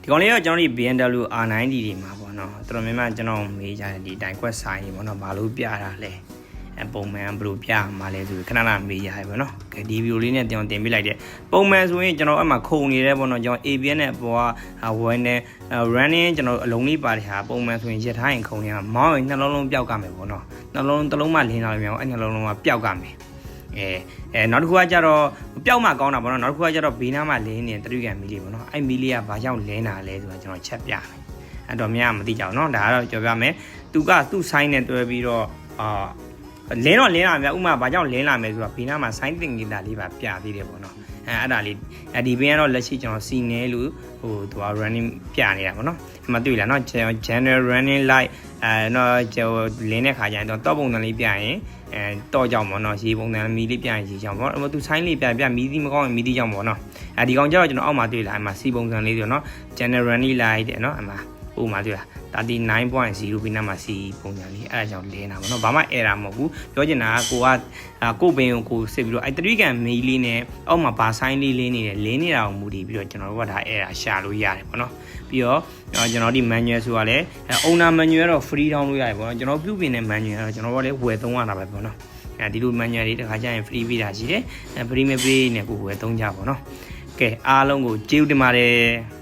ဒီကောင်လေးကကျွန်တော်ဒီ BMW R90 တွေမှာပေါ့နော်တော်တော်များများကျွန်တော်မေးကြတယ်ဒီတိုင်ကွက်ဆိုင်တွေပေါ့နော်ဘာလို့ပြတာလဲပုံမှန်ဘယ်လိုပြမှာလဲဆိုခဏခဏမေးရတယ်ပေါ့နော်ဒီဗီဒီယိုလေးနဲ့တင်ပြလိုက်တယ်ပုံမှန်ဆိုရင်ကျွန်တော်အမှခုံနေတယ်ပေါ့နော်ကျွန်တော် ABS နဲ့ပေါ်ကဝယ်နေ running ကျွန်တော်အလုံးလေးပါတယ်ဟာပုံမှန်ဆိုရင်ရက်ထားရင်ခုံနေတာမောင်းရင်နှလုံးလုံးပျောက်ကမယ်ပေါ့နော်နှလုံးတစ်လုံးမှလင်းလာလို့မရဘူးအဲ့နှလုံးလုံးကပျောက်ကမယ်နောက်တစ်ခုကကြတော့ပျောက်မှကောင်းတာပေါ့နော်နောက်တစ်ခုကကြတော့ဘေးနားမှာလင်းနေတရိကန်မီလေးပေါ့နော်အဲ့မီလေးကဘာကြောင့်လင်းတာလဲဆိုတာကျွန်တော်ချက်ပြမယ်အဲ့တော့များမသိကြဘူးနော်ဒါကတော့ပြောပြမယ်သူကသူ့ဆိုင်းနဲ့တွဲပြီးတော့လင်းတော့လင်းလာများဥမာဘာကြောင့်လင်းလာမယ်ဆိုတာဘေးနားမှာဆိုင်းတင်နေတာလေးပါပြသေးတယ်ပေါ့နော်အဲ့ဒါလေးဒီဘင်းကတော့လက်ရှိကျွန်တော်စီနေလို့ဟိုသူက running ပြနေတာပေါ့နော်အမှတွေ့လားနော် general running light တော့ကျွန်တော်လင်းတဲ့ခါကျရင်တော့ပုံစံလေးပြရင်တော့ကြောင်ပေါ့နော်ရေပုံစံမီလေးပြရင်ရေကြောင်ပေါ့သူဆိုင်းလေးပြမီသီးမကောင်းရင်မီသီးကြောင်ပေါ့နော်ဒီကောင်ကျတော့ကျွန်တော်အောက်မှာတွေ့လာအမှစီပုံစံလေးဆိုတော့နော် general running light တဲ့နော်အမှဥမာတွေ့လား39.0 ပြီးနားမှာစီပုံစံလေးအဲ့ဒါကြောင့်လင်းတာပေါ့နော်ဘာမှ error မဟုတ်ဘူးပြောချင်တာကကိုဘင်းကိုစစ်ပြီးတော့အဲ့3ကန်မီလေးနဲ့အောက်မှာဘာဆိုင်းလေးလင်းနေတယ်လင်းနေတာကိုမူတည်ပြီးတော့ကျွန်တော်တို့ကဒါ error ရှာလို့ရတယ်ပေါ့နော်ပြီးတော့ကျွန်တော်ဒီ manual ဆိုတာလည်း owner manual တော့ free down လုပ်ရတယ်ပေါ့နော်ကျွန်တော်ပြုပြင်တဲ့ manual ကတော့ကျွန်တော်တို့လည်းဝယ်သုံးရတာပဲပေါ့နော်ဒီလို manual တွေတခါကျရင် free ပေးတာရှိတယ်free မပေးနဲ့ကိုဝယ်သုံးကြပါပေါ့နော်ကဲအားလုံးကိုကျေးဇူးတင်ပါတယ်